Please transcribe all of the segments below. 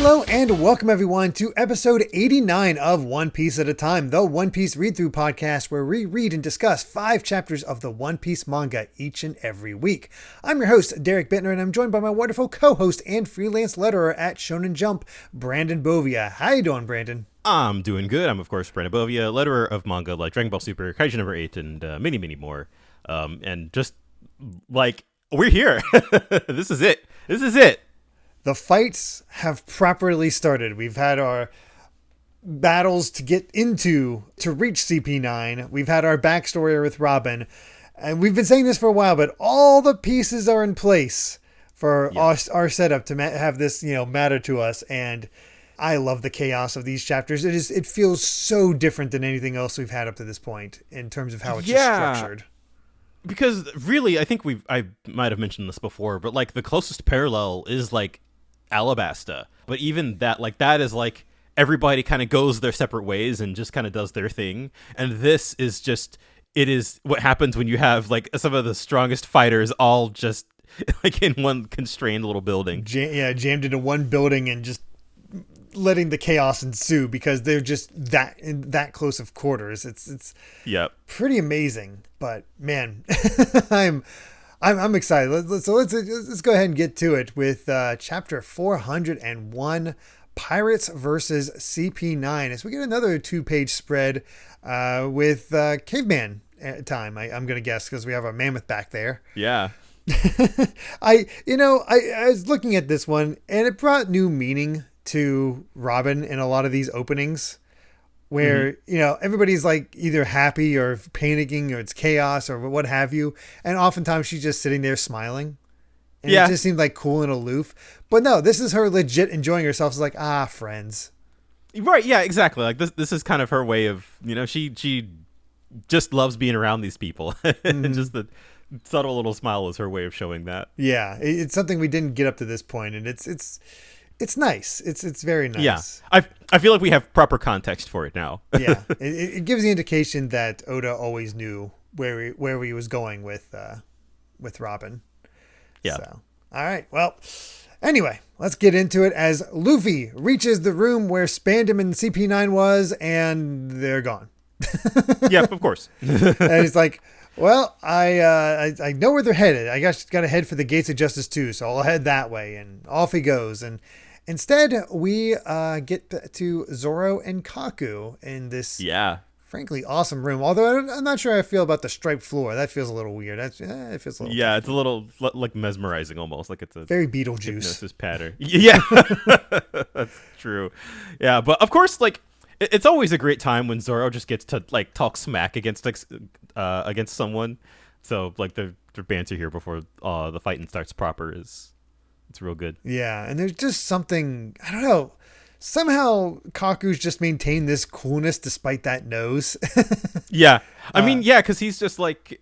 Hello and welcome everyone to episode 89 of One Piece at a Time, the One Piece read-through podcast where we read and discuss 5 chapters of the One Piece manga each and every week. I'm your host, Derek Bittner, and I'm joined by my wonderful co-host and freelance letterer at Shonen Jump, Brandon Bovia. How you doing, Brandon? I'm doing good. I'm, of course, Brandon Bovia, letterer of manga like Dragon Ball Super, Kaiju number 8, and many, many more. And just, like, we're here. This is it. This is it. The fights have properly started. We've had our battles to get into to reach CP9. We've had our backstory with Robin. And we've been saying this for a while, but all the pieces are in place for our setup to have this, matter to us. And I love the chaos of these chapters. It feels so different than anything else we've had up to this point in terms of how it's just structured. Because really, I think I might have mentioned this before, but like the closest parallel is like Alabasta. But even that, like that is like everybody kind of goes their separate ways and just kind of does their thing. And this is just, it is what happens when you have like some of the strongest fighters all just like in one constrained little building. Jammed into one building and just letting the chaos ensue because they're just that close of quarters. It's pretty amazing. But man, I'm excited. Let's go ahead and get to it with chapter 401, Pirates versus CP9. As we get another 2-page spread with caveman time. I'm gonna guess because we have our mammoth back there. Yeah. I was looking at this one and it brought new meaning to Robin in a lot of these openings where, everybody's like either happy or panicking or it's chaos or what have you. And oftentimes she's just sitting there smiling. And it just seemed like cool and aloof. But no, this is her legit enjoying herself. It's like, friends. Right. Yeah, exactly. Like this is kind of her way of, she just loves being around these people. And just the subtle little smile is her way of showing that. Yeah. It's something we didn't get up to this point, and it's nice. It's very nice. Yeah. I feel like we have proper context for it now. Yeah. It gives the indication that Oda always knew where he was going with Robin. Yeah. So, all right. Well, anyway, let's get into it as Luffy reaches the room where Spandam and CP9 was, and they're gone. Yep, of course. And he's like, well, I know where they're headed. I got to head for the Gates of Justice too, so I'll head that way. And off he goes. And instead, we get to Zoro and Kaku in this, frankly, awesome room. Although I'm not sure how I feel about the striped floor. That feels a little weird. It feels a little. Yeah, it's a little like mesmerizing almost. Like it's a very Beetlejuice hypnosis pattern. Yeah, that's true. Yeah, but of course, like. It's always a great time when Zoro just gets to like talk smack against someone. So like their banter here before the fighting starts proper it's real good. Yeah, and there's just something, I don't know. Somehow Kaku's just maintained this coolness despite that nose. Yeah, I mean, because he's just like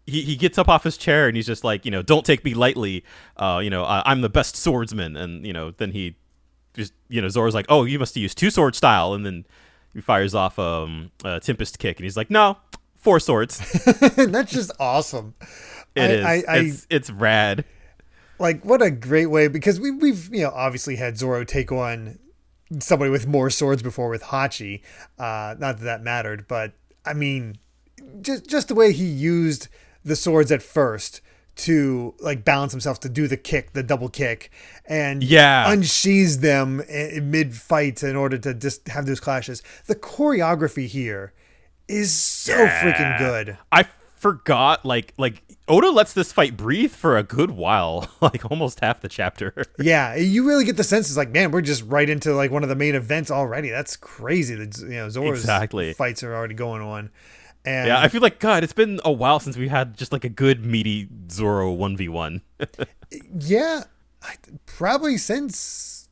he gets up off his chair and he's just like, don't take me lightly. I'm the best swordsman, and then he. Just, Zoro's like, oh, you must use 2-sword style, and then he fires off a Tempest kick, and he's like, no, 4 swords. That's just awesome. It's rad. Like, what a great way, because we've obviously had Zoro take on somebody with more swords before with Hachi. Not that mattered, but I mean, just the way he used the swords at first to like balance himself to do the double kick and unsheathes them in mid-fight in order to just have those clashes. The choreography here is so freaking good. I forgot, like Oda lets this fight breathe for a good while, like almost half the chapter. Yeah, you really get the sense it's like, man, we're just right into like one of the main events already. That's crazy that Zoro's fights are already going on. And I feel like, God, it's been a while since we had just like a good meaty Zoro 1v1. Yeah, probably since,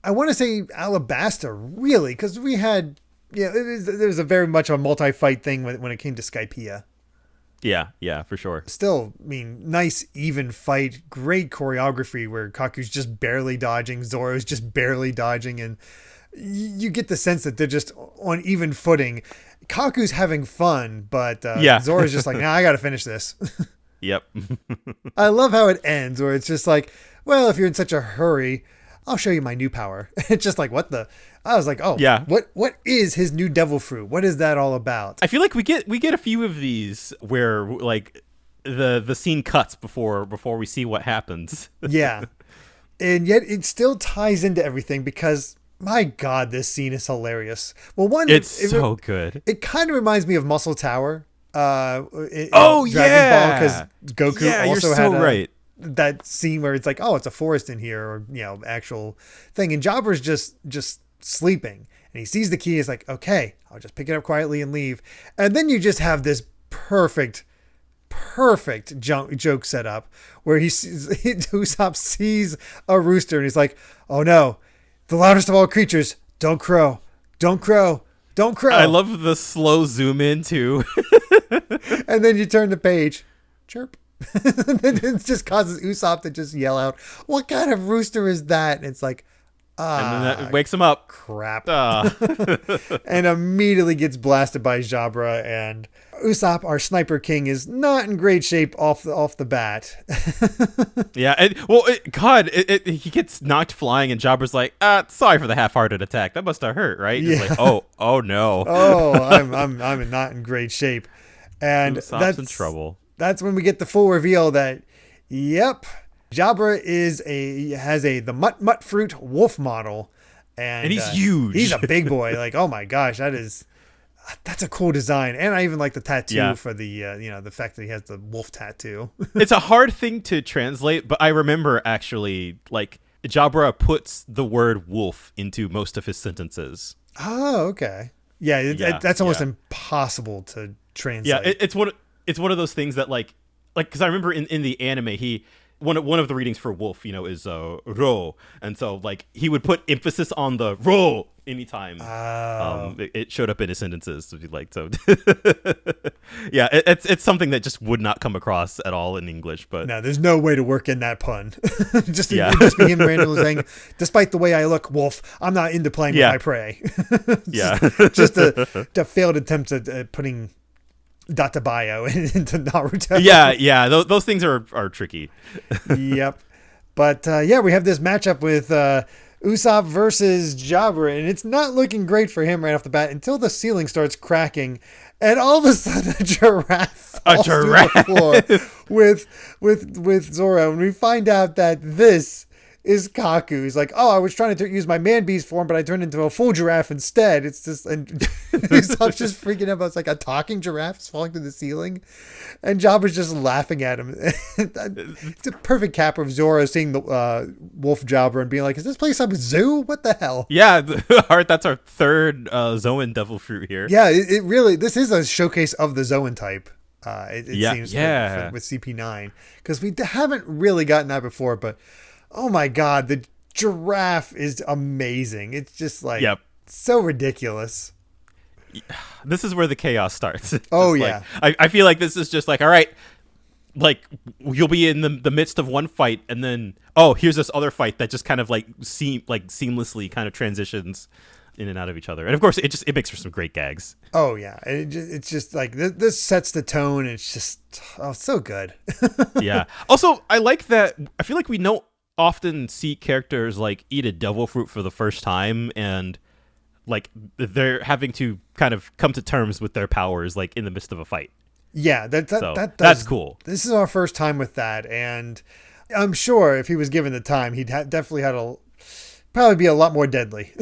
I want to say Alabasta, really, because we had, there's a very much a multi-fight thing when it came to Skypiea. Yeah, for sure. Still, I mean, nice, even fight, great choreography where Kaku's just barely dodging, Zoro's just barely dodging, and you get the sense that they're just on even footing. Kaku's having fun, but Zoro's just like, nah, I got to finish this. Yep. I love how it ends where it's just like, well, if you're in such a hurry, I'll show you my new power. It's just like, what the? I was like, oh, yeah. What is his new devil fruit? What is that all about? I feel like we get a few of these where like the scene cuts before we see what happens. Yeah. And yet it still ties into everything because, my God, this scene is hilarious. Well, it's so good. It kind of reminds me of Muscle Tower. Dragon Ball, because Goku also had right. that scene where it's like, oh, it's a forest in here, or actual thing. And Jabber's just sleeping, and he sees the key. He's like, okay, I'll just pick it up quietly and leave. And then you just have this perfect joke set up where Usopp sees a rooster and he's like, oh no, the loudest of all creatures, don't crow. I love the slow zoom in too. And then you turn the page, chirp. And then it just causes Usopp to just yell out, what kind of rooster is that? And it's like, and then that wakes him up. Crap. And immediately gets blasted by Jabra, and Usopp, our Sniper King, is not in great shape off the bat. Yeah, he gets knocked flying, and Jabra's like, sorry for the half-hearted attack. That must have hurt, right? Yeah. He's like, oh no. Oh, I'm not in great shape. And Usopp's in trouble. That's when we get the full reveal that, yep, Jabra has the Mutt Fruit wolf model, and he's huge. He's a big boy. Like, oh my gosh, that's a cool design, and I even like the tattoo for the the fact that he has the wolf tattoo. It's a hard thing to translate, but I remember actually like Jabra puts the word wolf into most of his sentences. Oh, okay, that's almost impossible to translate. Yeah, it's one of those things that like because I remember in the anime one of the readings for wolf, is ro, and so like he would put emphasis on the ro anytime it showed up in his sentences. So yeah, it's something that just would not come across at all in English. But no, there's no way to work in that pun. just be him randomly saying, "Despite the way I look, wolf, I'm not into playing with my prey." just a failed attempt at putting Databayo into Naruto. Yeah, those things are tricky. Yep. But we have this matchup with Usopp versus Jabra, and it's not looking great for him right off the bat until the ceiling starts cracking, and all of a sudden a giraffe falls through the floor with Zoro, and we find out that this is Kaku. He's like, oh, I was trying to use my man beast form, but I turned into a full giraffe instead. It's just, and Usopp's just freaking out. It's like a talking giraffe is falling through the ceiling, and Jabba's just laughing at him. It's a perfect cap of Zoro seeing the wolf Jabba and being like, is this place a zoo? What the hell? Yeah, that's our third Zoan devil fruit here. Yeah, it really, this is a showcase of the Zoan type. It seems with CP9, because we haven't really gotten that before, but oh my God, the giraffe is amazing. It's just like so ridiculous. This is where the chaos starts. Oh yeah. I feel like this is just like, all right, like you'll be in the midst of one fight, and then here's this other fight that just kind of seamlessly kind of transitions in and out of each other. And of course it makes for some great gags. Oh yeah. It's just like this sets the tone. It's just so good. Yeah. Also, I like that. I feel like we don't often see characters like eat a devil fruit for the first time, and like they're having to kind of come to terms with their powers like in the midst of a fight. Yeah, that's cool. This is our first time with that, and I'm sure if he was given the time, he'd definitely probably be a lot more deadly.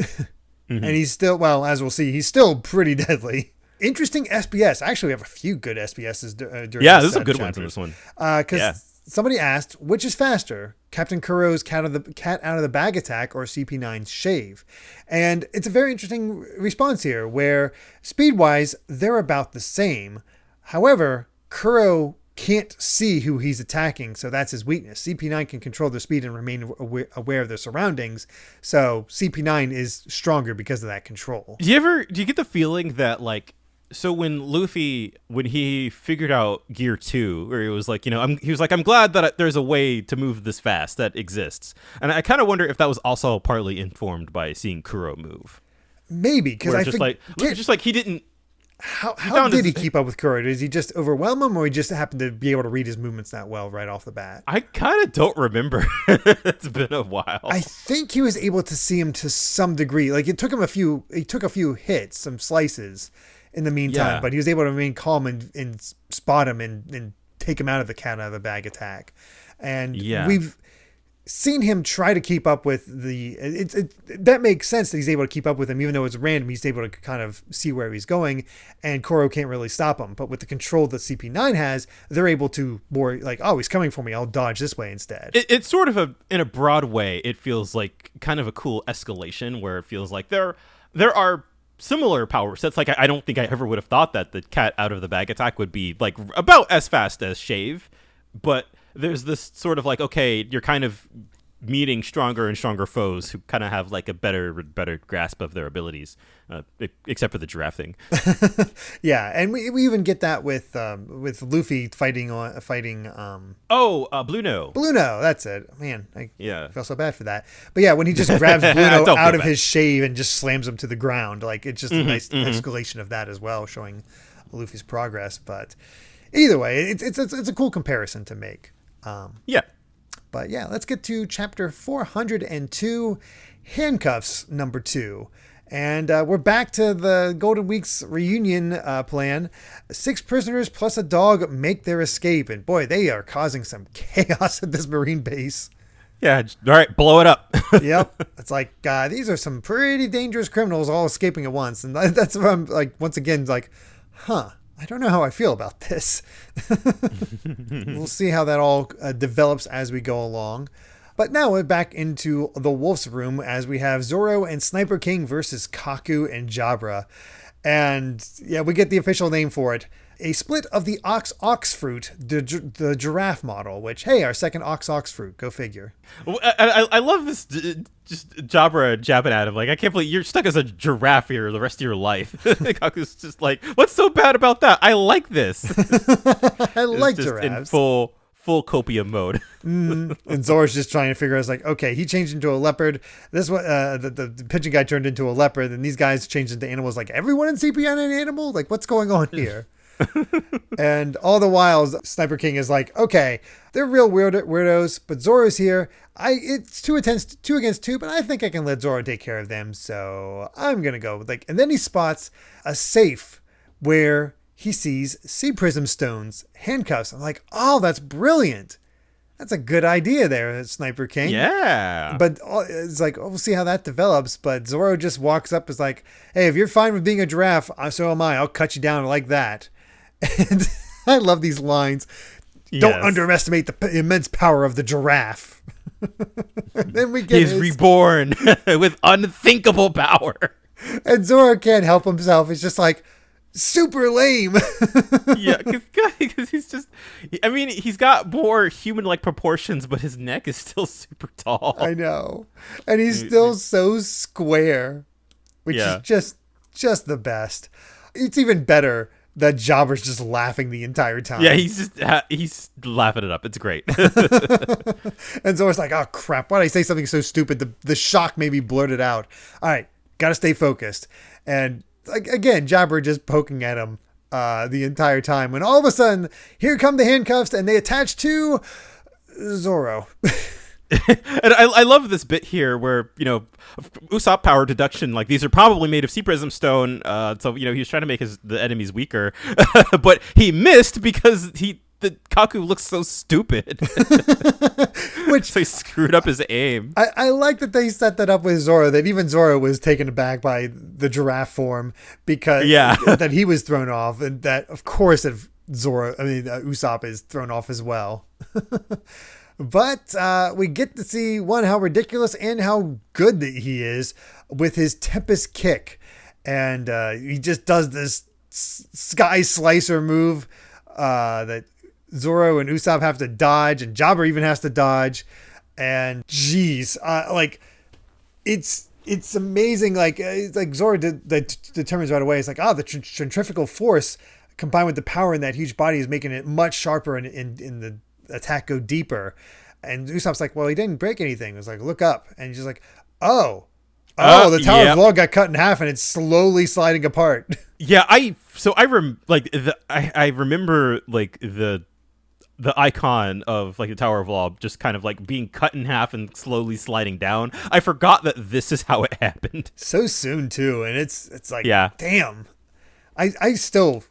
Mm-hmm. And he's still, well, as we'll see, he's still pretty deadly. Interesting SBS. Actually, we have a few good SBSs during this. Yeah, there's some good ones in this one. Because somebody asked, which is faster, Captain Kuro's cat out of the bag attack or CP9's shave? And it's a very interesting response here, where speed-wise, they're about the same. However, Kuro can't see who he's attacking, so that's his weakness. CP9 can control their speed and remain aware of their surroundings, so CP9 is stronger because of that control. Do you get the feeling that, like, so when Luffy, when he figured out Gear 2, where he was like, I'm glad that there's a way to move this fast that exists. And I kind of wonder if that was also partly informed by seeing Kuro move. Maybe, because I think just like he didn't How did he keep up with Kuro? Did he just overwhelm him, or he just happened to be able to read his movements that well right off the bat? I kind of don't remember. It's been a while. I think he was able to see him to some degree. Like it took him a few hits, some slices in the meantime, but he was able to remain calm and spot him and take him out of the cat out of the bag attack. And we've seen him try to keep up with that makes sense that he's able to keep up with him, even though it's random. He's able to kind of see where he's going, and Kuro can't really stop him. But with the control that CP9 has, they're able to more like, oh, he's coming for me, I'll dodge this way instead. It's sort of in a broad way, it feels like kind of a cool escalation where it feels like there are similar power sets. Like I don't think I ever would have thought that the cat out of the bag attack would be like about as fast as Shave, but there's this sort of like, okay, you're kind of meeting stronger and stronger foes who kind of have like a better grasp of their abilities, except for the giraffe thing. Yeah, and we even get that with Luffy fighting Blue No. Blue No, that's it. Man, I feel so bad for that. But yeah, when he just grabs Blue No out of his shave and just slams him to the ground, like it's just a nice escalation of that as well, showing Luffy's progress. But either way, it's a cool comparison to make. But yeah, let's get to chapter 402, Handcuffs number 2. And we're back to the Golden Week's reunion plan. 6 prisoners plus a dog make their escape. And boy, they are causing some chaos at this Marine base. Yeah, all right, blow it up. Yep. It's like, these are some pretty dangerous criminals all escaping at once. And that's what I'm like, once again, like, I don't know how I feel about this. We'll see how that all develops as we go along. But now we're back into the Wolf's Room as we have Zoro and Sniper King versus Kaku and Jabra. And yeah, we get the official name for it. A split of the ox fruit, the giraffe model, which, hey, our second ox fruit. Go figure. I love this, just Jabra jabbing at him. Like, I can't believe you're stuck as a giraffe here the rest of your life. Kaku's just like, what's so bad about that? I like this. I like giraffes. In full copium mode. And Zoro's just trying to figure out, like, okay, he changed into a leopard. This one, the pigeon guy turned into a leopard, and these guys changed into animals. Like, everyone in CPN an animal? Like, what's going on here? And all the while, Sniper King is like, okay, they're real weirdos, but Zoro's here. It's 2 against 2, but I think I can let Zoro take care of them. So I'm going to go. And then he spots a safe where he sees sea prism stones, handcuffs. I'm like, oh, that's brilliant. That's a good idea there, Sniper King. Yeah. But it's like, we'll see how that develops. But Zoro just walks up, is like, hey, if you're fine with being a giraffe, so am I. I'll cut you down like that. And I love these lines. Yes. Don't underestimate the immense power of the giraffe. Then we get He's reborn with unthinkable power. And Zoro can't help himself. He's just like, super lame. Yeah, because he's just, I mean, he's got more human-like proportions, but his neck is still super tall. I know. And he's still so square, which is just the best. It's even better that Jobber's just laughing the entire time. Yeah, he's laughing it up. It's great. And Zoro's like, oh crap, why did I say something so stupid? The shock made me blurt it out. All right, gotta stay focused. And like, again, Jabber just poking at him the entire time, when all of a sudden, here come the handcuffs, and they attach to Zoro. And I love this bit here where, Usopp power deduction, like, these are probably made of sea prism stone, so he was trying to make the enemies weaker, but he missed because the Kaku looks so stupid. So he screwed up his aim. I like that they set that up with Zoro, that even Zoro was taken aback by the giraffe form, because that he was thrown off, and that, of course, if Usopp is thrown off as well. But we get to see, one, how ridiculous and how good that he is with his Tempest kick. And he just does this sky slicer move that Zoro and Usopp have to dodge, and Jabber even has to dodge. And geez, it's amazing. Like Zoro determines right away. It's like, the centrifugal force combined with the power in that huge body is making it much sharper and the attack go deeper. And Usopp's like, well, he didn't break anything. It was like, look up. And he's just like, oh, Oh, the Tower of Law got cut in half and it's slowly sliding apart. Yeah, I remember like the icon of like the Tower of Law just kind of like being cut in half and slowly sliding down. I forgot that this is how it happened. So soon too, and it's like, yeah. Damn. I still,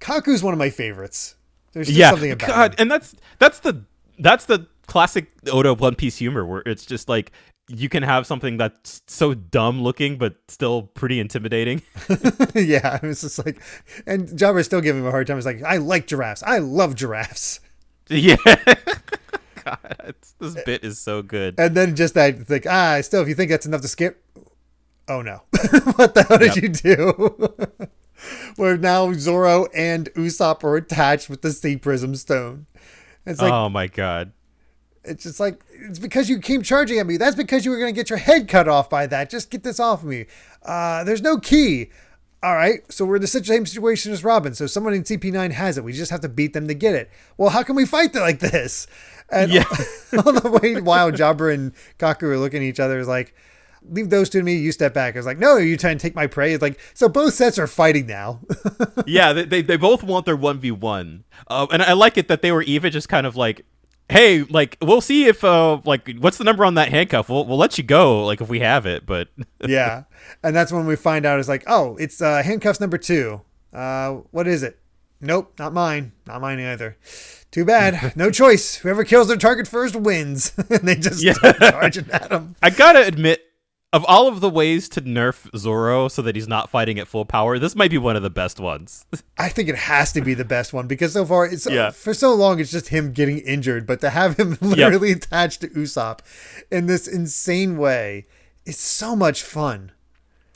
Kaku's one of my favorites. There's just something about him. And that's the classic Oda One Piece humor where it's just like you can have something that's so dumb looking but still pretty intimidating. Yeah, it's just like, and Jabber's still giving him a hard time. It's like, I like giraffes. I love giraffes. Yeah. God, this bit is so good. And then just that, like, still, if you think that's enough to skip, oh no. What the hell did you do? Where now Zoro and Usopp are attached with the Sea Prism Stone. It's like, oh my God. It's just like, it's because you came charging at me. That's because you were going to get your head cut off by that. Just get this off of me. There's no key. All right, so we're in the same situation as Robin. So someone in CP9 has it. We just have to beat them to get it. Well, how can we fight like this? And all the way while Jabber and Kaku are looking at each other, is like, leave those two to me. You step back. I was like, no, you trying to take my prey. It's like, so both sets are fighting now. Yeah, they both want their 1v1. And I like it that they were even just kind of like, hey, like, we'll see if, like, what's the number on that handcuff? We'll let you go, like, if we have it, but... Yeah, and that's when we find out, it's like, oh, it's handcuffs number 2. What is it? Nope, not mine. Not mine either. Too bad. No choice. Whoever kills their target first wins. And they just start charging at him. I gotta admit, of all of the ways to nerf Zoro so that he's not fighting at full power, this might be one of the best ones. I think it has to be the best one because so far, for so long, it's just him getting injured. But to have him literally attached to Usopp in this insane way is so much fun.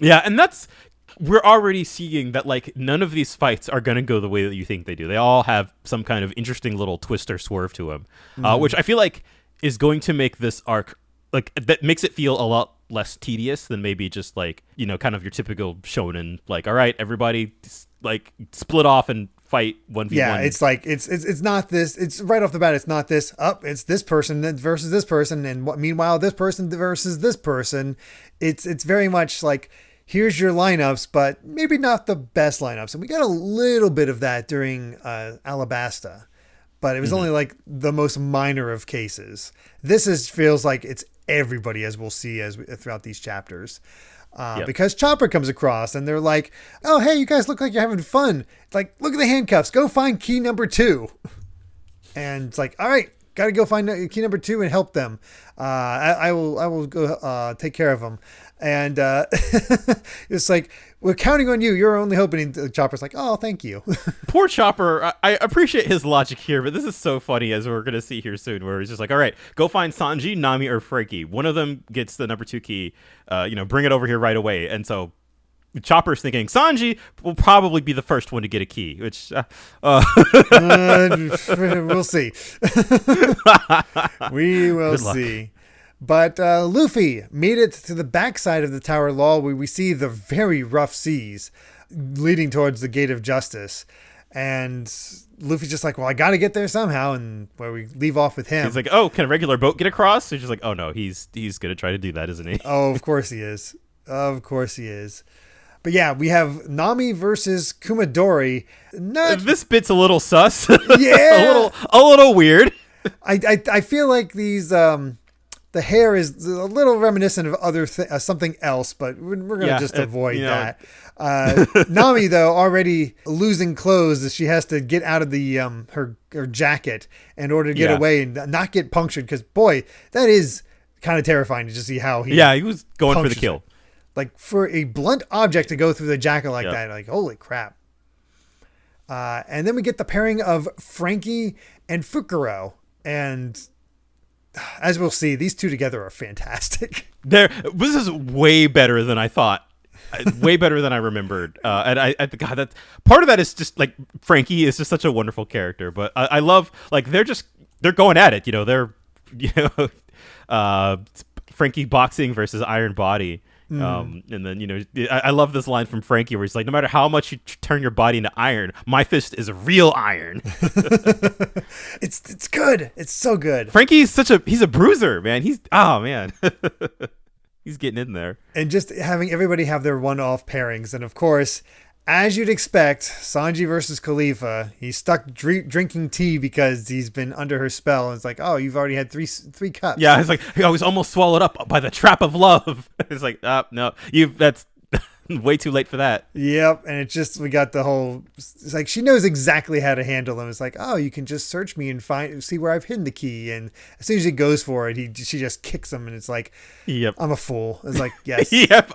Yeah, and we're already seeing that like none of these fights are going to go the way that you think they do. They all have some kind of interesting little twist or swerve to them, which I feel like is going to make this arc, like, that makes it feel a lot less tedious than maybe just like, you know, kind of your typical shonen, like, all right, everybody like split off and fight 1v1. Yeah, it's like it's not this, it's right off the bat, it's not this it's this person versus this person, and meanwhile this person versus this person. It's very much like, here's your lineups, but maybe not the best lineups. And we got a little bit of that during Alabasta, but it was only like the most minor of cases. This feels like it's everybody, as we'll see throughout these chapters. Because Chopper comes across and they're like, oh, hey, you guys look like you're having fun. Like, look at the handcuffs. Go find key number 2. And it's like, all right, got to go find key number 2 and help them. I will go take care of them. And it's like, we're counting on you. You're only hoping. Chopper's like, oh, thank you. Poor Chopper. I appreciate his logic here, but this is so funny, as we're going to see here soon, where he's just like, all right, go find Sanji, Nami, or Frankie. One of them gets the number 2 key. Bring it over here right away. And so Chopper's thinking Sanji will probably be the first one to get a key, which we'll see. We will see. But Luffy made it to the backside of the Tower Law, where we see the very rough seas leading towards the Gate of Justice. And Luffy's just like, well, I got to get there somehow. And where we leave off with him. He's like, oh, can a regular boat get across? So he's just like, oh, no, he's going to try to do that, isn't he? Oh, of course he is. Of course he is. But yeah, we have Nami versus Kumadori. This bit's a little sus. Yeah. a little weird. I feel like these... the hair is a little reminiscent of other something else, but we're going to just avoid that. Nami, though, already losing clothes, as she has to get out of the her jacket in order to get away and not get punctured. Because, boy, that is kind of terrifying to just see how he... Yeah, he was going for the kill. It. Like, for a blunt object to go through the jacket like that, like, holy crap. And then we get the pairing of Frankie and Fukuro. And... as we'll see, these two together are fantastic. This is way better than I thought. Way better than I remembered. And I God, that part of that is just like Frankie is just such a wonderful character. But I love, like, they're going at it. Frankie boxing versus Iron Body. And then, I love this line from Frankie where he's like, no matter how much you turn your body into iron, my fist is real iron. It's good. It's so good. Frankie's he's a bruiser, man. He's He's getting in there. And just having everybody have their one-off pairings. And of course, as you'd expect, Sanji versus Khalifa, he's stuck drinking tea because he's been under her spell. And it's like, oh, you've already had three cups. Yeah, it's like, I was almost swallowed up by the trap of love. It's like, no, that's way too late for that. Yep. And we got the whole, it's like, she knows exactly how to handle him. It's like, oh, you can just search me and see where I've hidden the key. And as soon as he goes for it, she just kicks him. And it's like, yep, I'm a fool. It's like, yes. Yep.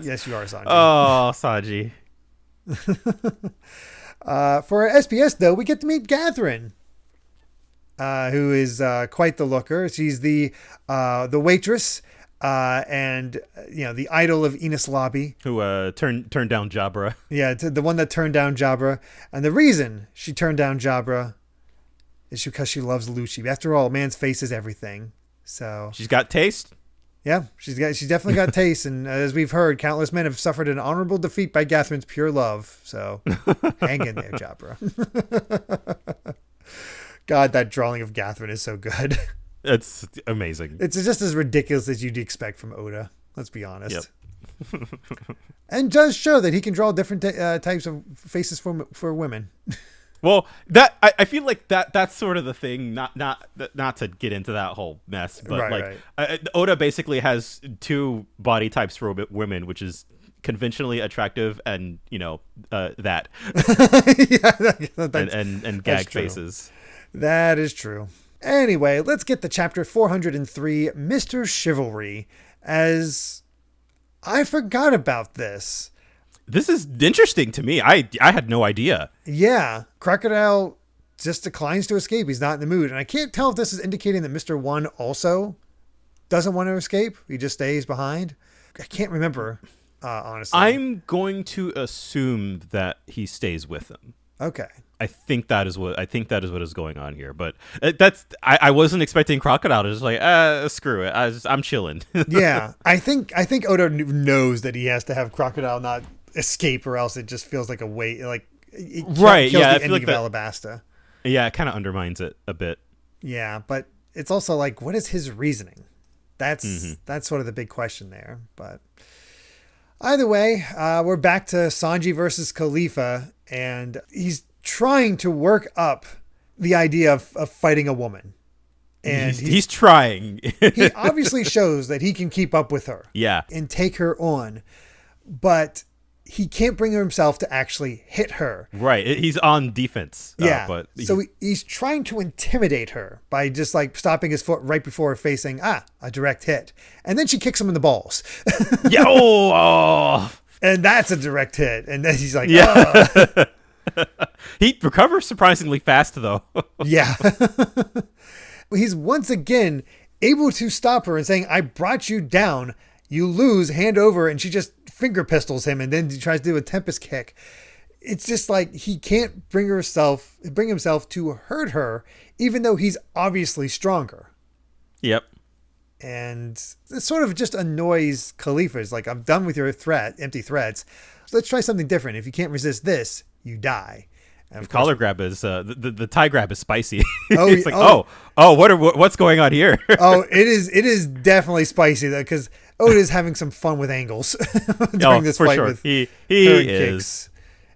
Yes, you are, Sanji. Oh, Sanji. For our SPS, though, we get to meet Catherine, who is quite the looker. She's the waitress, and the idol of Enos Lobby, who turned down Jabra. Yeah, the one that turned down Jabra, and the reason she turned down Jabra is because she loves Lucci. After all, a man's face is everything. So she's got taste. Yeah, she's definitely got taste, and as we've heard, countless men have suffered an honorable defeat by Catherine's pure love. So, hang in there, Jabra. God, that drawing of Catherine is so good. It's amazing. It's just as ridiculous as you'd expect from Oda. Let's be honest. Yep. And does show that he can draw different types of faces for women. Well, that I feel like that's sort of the thing. Not to get into that whole mess, but right. Oda basically has two body types for women, which is conventionally attractive and that and gag faces. That is true. Anyway, let's get to chapter 403, Mr. Chivalry. As I forgot about this. This is interesting to me. I had no idea. Yeah. Crocodile just declines to escape. He's not in the mood. And I can't tell if this is indicating that Mr. One also doesn't want to escape. He just stays behind. I can't remember, honestly. I'm going to assume that he stays with them. Okay. I think that is what is going on here. But I wasn't expecting Crocodile to just like, screw it. I'm chilling. Yeah. I think Oda knows that he has to have Crocodile not escape, or else it just feels like a weight, like right. Yeah, I feel like Alabasta. Yeah, it kind of undermines it a bit. Yeah, but it's also like, what is his reasoning? That's sort of the big question there. But either way, we're back to Sanji versus Khalifa, and he's trying to work up the idea of fighting a woman. And he's trying. He obviously shows that he can keep up with her. Yeah. And take her on. But he can't bring himself to actually hit her. Right. He's on defense. Yeah. But so he's trying to intimidate her by just like stopping his foot right before her face, saying, a direct hit. And then she kicks him in the balls. Yeah. Oh. And that's a direct hit. And then he's like, yeah. He recovers surprisingly fast, though. Yeah. He's once again able to stop her and saying, I brought you down. You lose, hand over, and she just finger pistols him, and then he tries to do a Tempest kick. It's just like he can't bring himself to hurt her, even though he's obviously stronger. Yep. And it sort of just annoys Khalifa. It's like, I'm done with your empty threats. So let's try something different. If you can't resist this, you die. And the collar grab is the tie grab is spicy. Oh, it's like what's going on here? Oh, it is definitely spicy though, because Oda's having some fun with angles during this fight. Sure. With he is. Kicks.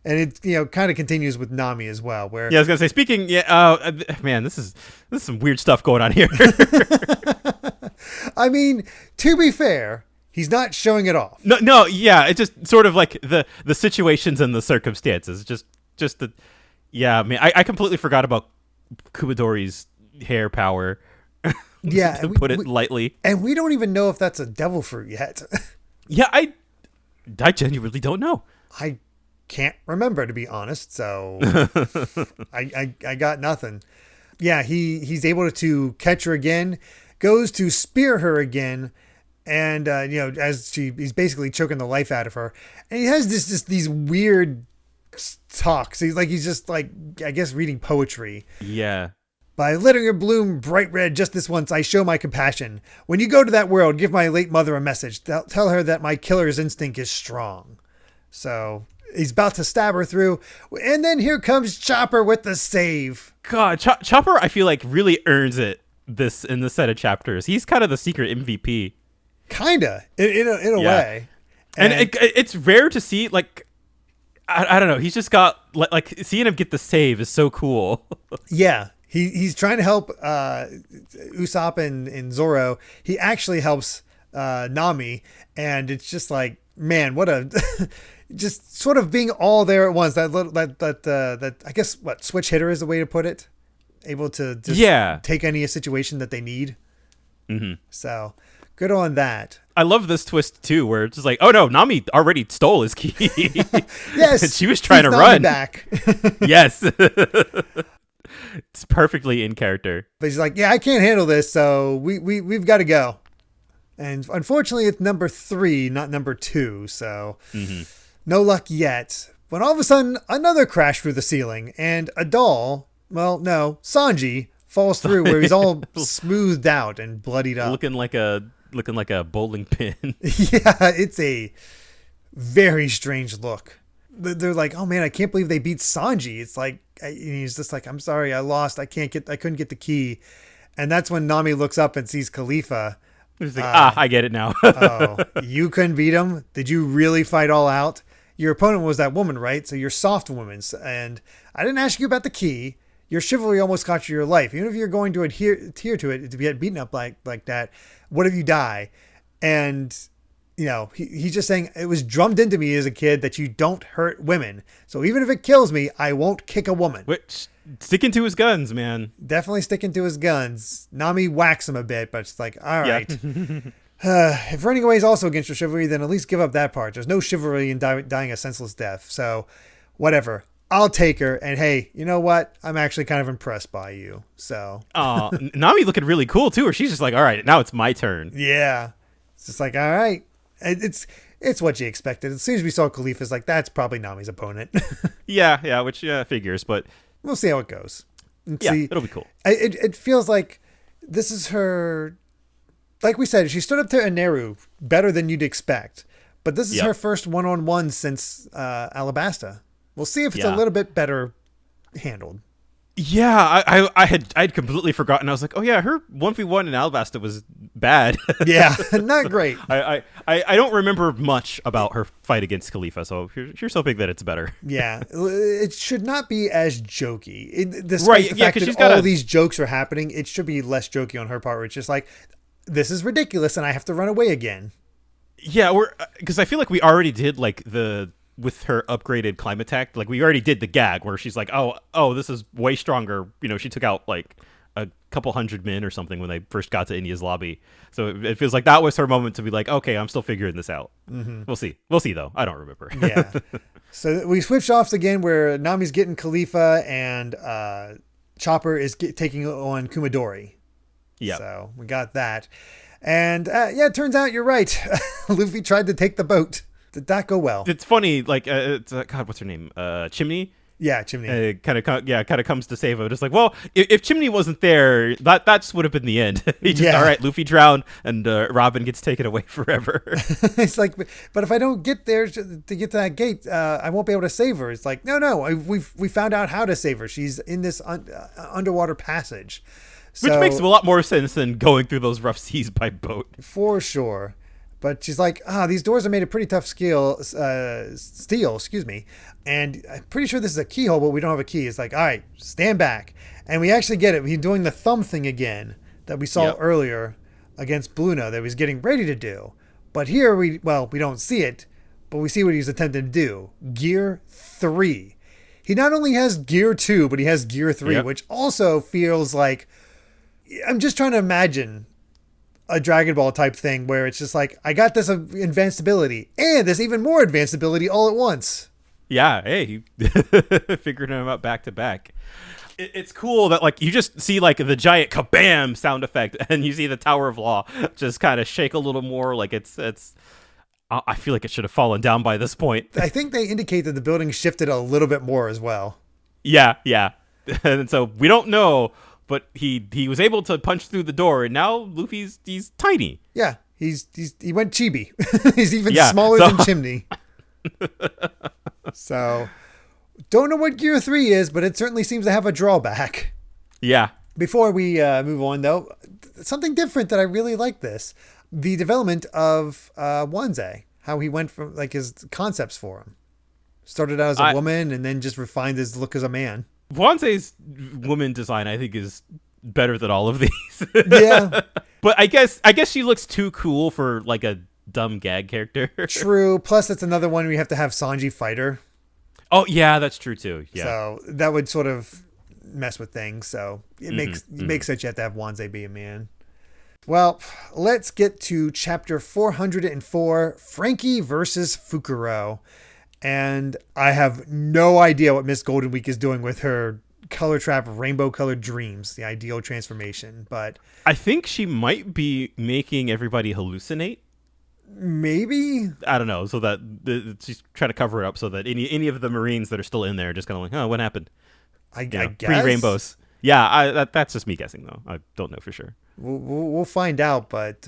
And it kind of continues with Nami as well. Where I was gonna say, speaking, man, this is some weird stuff going on here. I mean, to be fair, he's not showing it off. No, yeah, it's just sort of like the situations and the circumstances, just the. Yeah, I mean, I completely forgot about Kubadori's hair power. Yeah, to put it lightly. And we don't even know if that's a devil fruit yet. Yeah, I genuinely don't know. I can't remember, to be honest. So I got nothing. Yeah, he's able to catch her again, goes to spear her again, and as he's basically choking the life out of her, and he has these weird talks. He's just like, I guess, reading poetry. Yeah. By letting her bloom bright red just this once, I show my compassion. When you go to that world, give my late mother a message. Tell her that my killer's instinct is strong. So he's about to stab her through, and then here comes Chopper with the save. God, Chopper, I feel like really earns it in this set of chapters. He's kind of the secret MVP. Kinda, in a way. And it's rare to see, like, I don't know. He's just got, like seeing him get the save is so cool. Yeah. He's trying to help Usopp and Zoro. He actually helps Nami, and it's just like, man, what a just sort of being all there at once. That I guess what switch hitter is the way to put it. Able to just take any situation that they need. Mm-hmm. So good on that. I love this twist too, where it's just like, oh no, Nami already stole his key. Yes, and she was trying to run back. Yes. It's perfectly in character. But he's like, yeah, I can't handle this, so we've got to go. And unfortunately, it's number 3, not number 2, so no luck yet. When all of a sudden, another crash through the ceiling, and a doll, well, no, Sanji, falls through where he's all smoothed out and bloodied up. Looking like a bowling pin. Yeah, it's a very strange look. They're like, oh man, I can't believe they beat Sanji. It's like, he's just like, I'm sorry, I lost. I couldn't get the key. And that's when Nami looks up and sees Khalifa. He's like, I get it now. Oh, you couldn't beat him? Did you really fight all out? Your opponent was that woman, right? So you're soft woman. And I didn't ask you about the key. Your chivalry almost cost you your life. Even if you're going to adhere to it, to get beaten up like that, what if you die? And you know, he's just saying it was drummed into me as a kid that you don't hurt women. So even if it kills me, I won't kick a woman. Which, sticking to his guns, man. Definitely sticking to his guns. Nami whacks him a bit, but it's like, all right. If running away is also against your chivalry, then at least give up that part. There's no chivalry in dying a senseless death. So whatever. I'll take her. And hey, you know what? I'm actually kind of impressed by you. So. Nami looking really cool too, or she's just like, all right, now it's my turn. Yeah. It's just like, all right. It's what you expected. As soon as we saw Khalifa, it's like, that's probably Nami's opponent. yeah, which figures, but we'll see how it goes. See, it'll be cool. It feels like this is her, like we said, she stood up to Aneru better than you'd expect, but this is her first one-on-one since Alabasta. We'll see if it's a little bit better handled. Yeah, I'd completely forgotten. I was like, oh yeah, her 1v1 in Alabasta was bad. Yeah, not great. I don't remember much about her fight against Khalifa, so here's hoping that it's better. Yeah, it should not be as jokey. Despite the fact that all these jokes are happening, it should be less jokey on her part, where it's just like, this is ridiculous and I have to run away again. Yeah, because I feel like we already did like with her upgraded climate tech, like we already did the gag where she's like, oh, this is way stronger. You know, she took out like a couple hundred men or something when they first got to India's lobby. So it feels like that was her moment to be like, okay, I'm still figuring this out. Mm-hmm. We'll see though. I don't remember. Yeah. So we switched off again where Nami's getting Khalifa and Chopper is taking on Kumadori. Yeah. So we got that. And it turns out you're right. Luffy tried to take the boat. Did that go well? It's funny, like God, what's her name? Chimney. Yeah, Chimney. Kind of comes to save him. Just like, well, if Chimney wasn't there, that just would have been the end. He just all right, Luffy drowned, and Robin gets taken away forever. It's like, but if I don't get there to get to that gate, I won't be able to save her. It's like, no, we found out how to save her. She's in this underwater passage, which makes a lot more sense than going through those rough seas by boat. For sure. But she's like, these doors are made of pretty tough steel, excuse me. And I'm pretty sure this is a keyhole, but we don't have a key. It's like, all right, stand back. And we actually get it. He's doing the thumb thing again that we saw earlier against Bluno that he was getting ready to do. But here we don't see it, but we see what he's attempting to do. Gear 3. He not only has Gear 2, but he has Gear 3, which also feels like, I'm just trying to imagine a Dragon Ball type thing where it's just like, I got this advanced ability and this even more advanced ability all at once. Yeah, hey, figuring them out back to back. It's cool that like you just see like the giant kabam sound effect, and you see the Tower of Law just kind of shake a little more. Like it's. I feel like it should have fallen down by this point. I think they indicate that the building shifted a little bit more as well. Yeah, and so we don't know. But he was able to punch through the door, and now Luffy's tiny. Yeah, he went chibi. He's even smaller than Chimney. So, don't know what Gear 3 is, but it certainly seems to have a drawback. Yeah. Before we move on, though, something different that I really like this. the development of Wanzai, how he went from like his concepts for him. Started out as a woman and then just refined his look as a man. Wanzai's woman design, I think, is better than all of these. Yeah. But I guess she looks too cool for like a dumb gag character. True. Plus, that's another one we have to have Sanji fighter. Oh, yeah, that's true, too. Yeah. So that would sort of mess with things. So it makes sense you have to have Wanzai be a man. Well, let's get to chapter 404, Frankie versus Fukuro. And I have no idea what Miss Golden Week is doing with her color trap rainbow colored dreams, the ideal transformation. But I think she might be making everybody hallucinate. Maybe, I don't know. So that she's trying to cover it up so that any of the Marines that are still in there are just kind of like, oh, what happened? I guess. Pre-rainbows. Yeah, that's just me guessing though. I don't know for sure. We'll find out. But